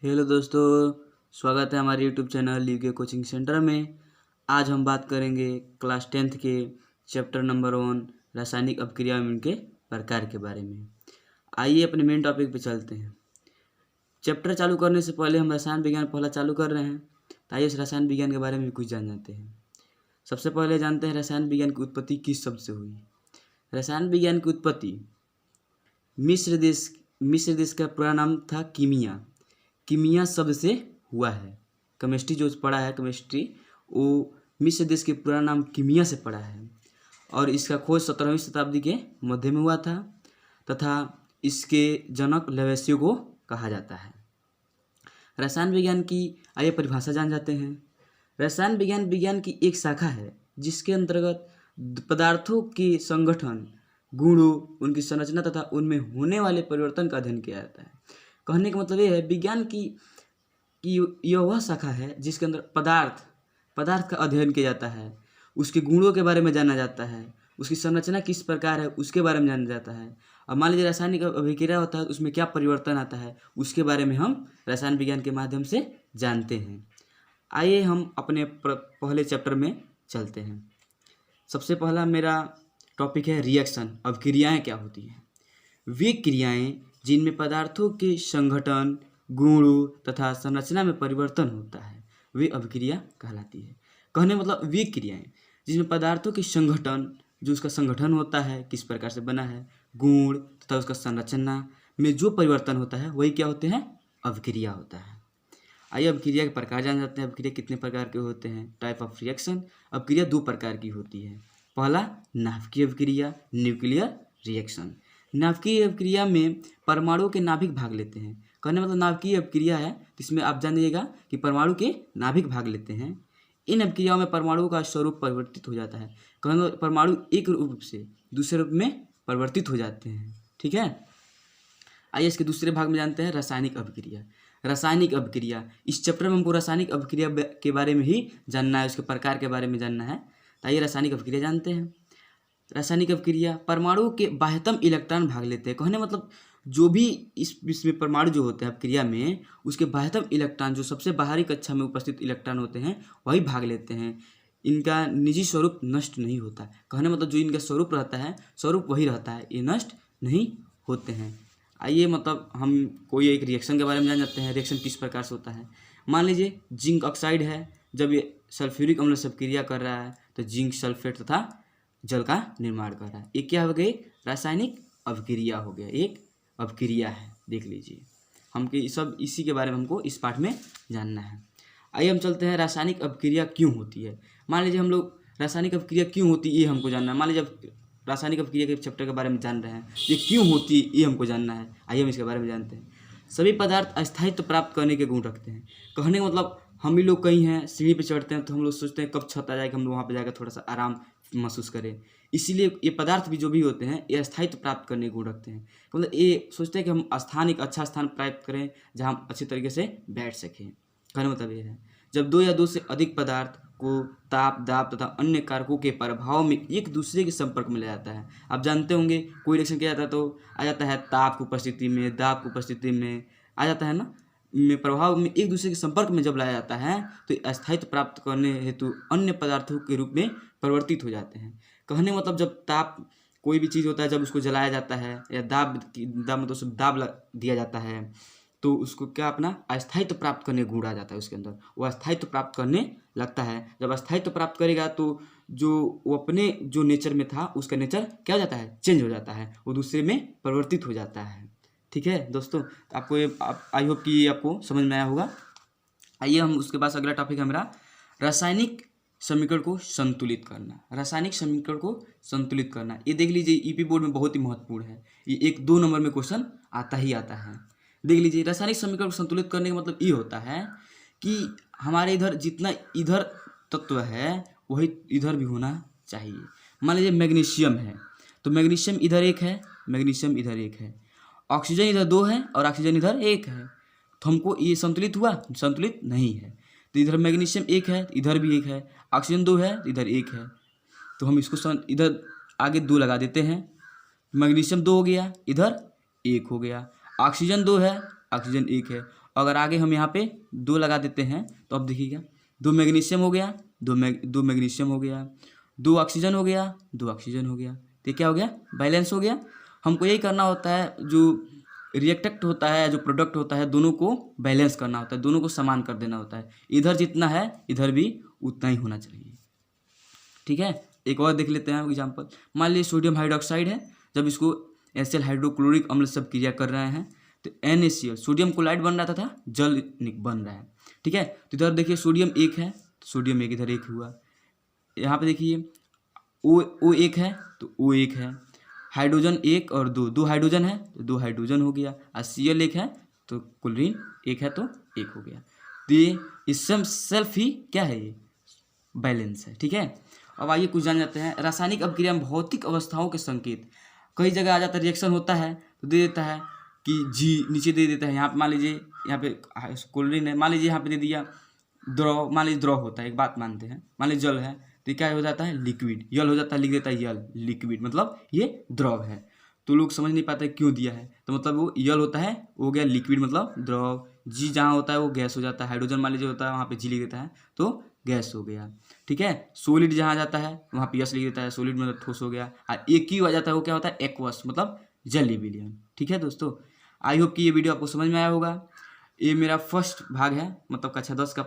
Hello दोस्तों, स्वागत है हमारे यूट्यूब चैनल लीके कोचिंग सेंटर में। आज हम बात करेंगे क्लास 10th के चैप्टर नंबर 1 रासायनिक अपक्रिया में उनके प्रकार के बारे में। आइए अपने मेन टॉपिक पे चलते हैं। चैप्टर चालू करने से पहले हम रसायन विज्ञान पहला चालू कर रहे हैं, तो आइए इस रसायन विज्ञान के बारे में भी कुछ जान जाते हैं। सबसे पहले जानते हैं रसायन विज्ञान की उत्पत्ति किस शब्द से हुई। रसायन विज्ञान की उत्पत्ति मिस्र देश का पूरा नाम था कीमिया शब्द से हुआ है। केमिस्ट्री जो पढ़ा है केमिस्ट्री, वो मिस्र देश के पूरा नाम कीमिया से पढ़ा है और इसका खोज 17वीं शताब्दी के मध्य में हुआ था तथा इसके जनक लवेसियो को कहा जाता है। रसायन विज्ञान की आइए परिभाषा जान जाते हैं। रसायन विज्ञान की एक शाखा है जिसके अंतर्गत पदार्थों के संगठन, गुणों, उनकी संरचना तथा उनमें होने वाले परिवर्तन का अध्ययन किया जाता है। कहने का मतलब ये है विज्ञान की यह वह शाखा है जिसके अंदर पदार्थ का अध्ययन किया जाता है, उसके गुणों के बारे में जाना जाता है, उसकी संरचना किस प्रकार है उसके बारे में जाना जाता है। अब मान लीजिए रासायनिक अभिक्रिया होता है, उसमें क्या परिवर्तन आता है उसके बारे में हम रसायन विज्ञान के माध्यम से जानते हैं। आइए हम अपने पहले चैप्टर में चलते हैं। सबसे पहला मेरा टॉपिक है रिएक्शन। अभिक्रियाएँ क्या होती हैं? वे क्रियाएँ जिनमें पदार्थों के संगठन, गुणों तथा संरचना में परिवर्तन होता है वे अभिक्रिया कहलाती है। कहने मतलब वे क्रियाएँ जिसमें पदार्थों के संगठन, जो उसका संगठन होता है किस प्रकार से बना है, गुण तथा उसका संरचना में जो परिवर्तन होता है वही क्या होते हैं? अभिक्रिया होता है। आइए अभिक्रिया के प्रकार जान जाते हैं। अभिक्रिया कितने प्रकार के होते हैं? Type of reaction. अभिक्रिया 2 प्रकार की होती है। पहला नाभिकीय अभिक्रिया, न्यूक्लियर रिएक्शन। नाभिकीय अभिक्रिया में परमाणु के नाभिक भाग लेते हैं। कहने मतलब नाभिकीय अभिक्रिया है जिसमें आप जानिएगा कि परमाणु के नाभिक भाग लेते हैं। इन अभिक्रियाओं में परमाणु का स्वरूप परिवर्तित हो जाता है। कहने मतलब परमाणु एक रूप से दूसरे रूप में परिवर्तित हो जाते हैं। ठीक है। आइए इसके दूसरे भाग में जानते हैं रासायनिक अभिक्रिया। रासायनिक अभिक्रिया, इस चैप्टर में हमको रासायनिक अभिक्रिया के बारे में ही जानना है, उसके प्रकार के बारे में जानना है। तो आइए रासायनिक अभिक्रिया जानते हैं। रासायनिक अभिक्रिया परमाणु के बाह्यतम इलेक्ट्रॉन भाग लेते हैं। कहने मतलब जो भी इसमें परमाणु जो होते हैं अभिक्रिया में, उसके बाह्यतम इलेक्ट्रॉन जो सबसे बाहरी कक्षा में उपस्थित इलेक्ट्रॉन होते हैं वही भाग लेते हैं। इनका निजी स्वरूप नष्ट नहीं होता। कहने मतलब जो इनका स्वरूप रहता है स्वरूप वही रहता है, ये नष्ट नहीं होते हैं। आइए मतलब हम कोई एक रिएक्शन के बारे में जान जाते हैं। रिएक्शन किस प्रकार से होता है? मान लीजिए जिंक ऑक्साइड है, जब ये सल्फ्यूरिक अम्ल से अभिक्रिया कर रहा है तो जिंक सल्फेट तथा जल का निर्माण कर रहा है। एक क्या हो गई? रासायनिक अभिक्रिया हो गया, एक अभिक्रिया है। देख लीजिए हमके सब इसी के बारे में हमको इस पाठ में जानना है। आइए हम चलते हैं रासायनिक अभिक्रिया क्यों होती है। मान लीजिए हम लोग रासायनिक अभिक्रिया क्यों होती है ये हमको जानना है। मान लीजिए अब रासायनिक अभिक्रिया के चैप्टर के बारे में जान रहे हैं, ये क्यों होती है ये हमको जानना है। आइए हम इसके बारे में जानते हैं। सभी पदार्थ अस्थायित्व प्राप्त करने के गुण रखते हैं। कहने का मतलब हम ही लोग कहीं हैं, सीढ़ी पे चढ़ते हैं तो हम लोग सोचते हैं कब छत आ जाएगा, हम लोग वहाँ पे जाकर थोड़ा सा आराम महसूस करें। इसीलिए ये पदार्थ भी जो भी होते हैं ये स्थायित्व प्राप्त करने को रखते हैं। मतलब ये सोचते हैं कि हम एक अच्छा स्थान प्राप्त करें जहाँ हम अच्छी तरीके से बैठ सकें। कहने मतलब ये है जब 2 या 2 से अधिक पदार्थ को ताप, दाब तथा अन्य कारकों के प्रभाव में एक दूसरे के संपर्क में लाया जाता है। आप जानते होंगे कोई रिएक्शन किया जाता है तो आ जाता है ताप की उपस्थिति में, दाब की उपस्थिति में आ जाता है ना, में प्रभाव में एक दूसरे के संपर्क में जब लाया जाता है तो अस्थायित्व प्राप्त करने हेतु अन्य पदार्थों के रूप में परिवर्तित हो जाते हैं। कहने मतलब जब ताप कोई भी चीज़ होता है, जब उसको जलाया जाता है या दाब मतलब उसको दाब दिया जाता है तो उसको क्या अपना अस्थायित्व प्राप्त करने गुण आ जाता है उसके अंदर, वो अस्थायित्व प्राप्त करने लगता है। जब अस्थायित्व प्राप्त करेगा तो जो वो अपने जो नेचर में था उसका नेचर क्या हो जाता है? चेंज हो जाता है, वो दूसरे में परिवर्तित हो जाता है। ठीक है दोस्तों, आपको ये आई होप कि आपको समझ में आया होगा। आइए हम उसके बाद अगला टॉपिक है मेरा रासायनिक समीकरण को संतुलित करना। रासायनिक समीकरण को संतुलित करना, ये देख लीजिए ईपी बोर्ड में बहुत ही महत्वपूर्ण है। ये 1-2 नंबर में क्वेश्चन आता ही आता है। देख लीजिए रासायनिक समीकरण को संतुलित करने का मतलब ये होता है कि हमारे इधर जितना इधर तत्व है वही इधर भी होना चाहिए। मान लीजिए मैग्नीशियम है तो मैग्नीशियम इधर 1 है, मैग्नीशियम इधर 1 है, ऑक्सीजन इधर 2 है और ऑक्सीजन इधर 1 है, तो हमको ये संतुलित हुआ? संतुलित नहीं है। तो इधर मैग्नीशियम 1 है, इधर भी 1 है, ऑक्सीजन 2 है, इधर 1 है, तो हम इसको इधर आगे 2 लगा देते हैं। मैग्नीशियम 2 हो गया, इधर 1 हो गया, ऑक्सीजन 2 है, ऑक्सीजन 1 है, अगर आगे हम यहाँ पे 2 लगा देते हैं तो अब देखिएगा 2 मैग्नीशियम हो गया, 2 मैग्नीशियम हो गया, 2 ऑक्सीजन हो गया, 2 ऑक्सीजन हो गया, तो क्या हो गया, बैलेंस हो गया। हमको यही करना होता है, जो रिएक्टेंट होता है, जो प्रोडक्ट होता है, दोनों को बैलेंस करना होता है, दोनों को समान कर देना होता है। इधर जितना है इधर भी उतना ही होना चाहिए। ठीक है, एक और देख लेते हैं एग्जाम्पल। मान लीजिए सोडियम हाइड्रोक्साइड है, जब इसको एसियल हाइड्रोक्लोरिक अम्ल सब क्रिया कर रहे हैं तो NaCl सोडियम क्लोराइड बन रहा था जल बन रहा है। ठीक है, तो इधर देखिए सोडियम 1 है तो सोडियम 1 इधर 1 हुआ। यहाँ पे देखिए O 1 है तो O 1 है, हाइड्रोजन 1 और 2 हाइड्रोजन है तो 2 हाइड्रोजन हो गया, और Cl 1 है तो क्लोरीन 1 है तो 1 हो गया। तो ये इससे सेल्फ ही क्या है, ये बैलेंस है। ठीक है, अब आइए कुछ जान जाते हैं रासायनिक अपक्रिया में भौतिक अवस्थाओं के संकेत। कई जगह आ जाता है, रिएक्शन होता है तो दे देता है कि G नीचे दे देता है। यहाँ पे मान लीजिए यहाँ पे क्लोरीन है, मान लीजिए यहाँ पे दे दिया द्रव, मान लीजिए द्रव होता है, एक बात मानते हैं, मान लीजिए जल है तो क्या हो जाता है, लिक्विड, यल हो जाता है, लिख देता है यल, लिक्विड मतलब ये द्रव है। तो लोग समझ नहीं पाते क्यों दिया है, तो मतलब वो यल होता है, वो गया लिक्विड मतलब द्रव। G जहाँ होता है वो गैस हो जाता है, हाइड्रोजन मान लीजिए होता है वहाँ पे G लिख देता है तो गैस हो गया। ठीक है, सोलिड जहाँ जाता है वहाँ पे यस लिख देता है, सोलिड मतलब ठोस हो गया। और एक ही आ जाता है वो क्या होता है, एक्वस मतलब जलीय विलयन। ठीक है दोस्तों, आई होप कि ये वीडियो आपको समझ में आया होगा। ये मेरा फर्स्ट भाग है, मतलब कक्षा 10 का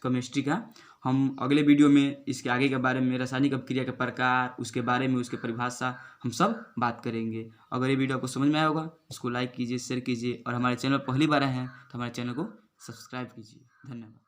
केमिस्ट्री का। हम अगले वीडियो में इसके आगे के बारे में, रासायनिक अपक्रिया के प्रकार, उसके बारे में, उसके परिभाषा, हम सब बात करेंगे। अगर ये वीडियो आपको समझ में आया होगा इसको लाइक कीजिए, शेयर कीजिए, और हमारे चैनल पर पहली बार आए हैं तो हमारे चैनल को सब्सक्राइब कीजिए। धन्यवाद।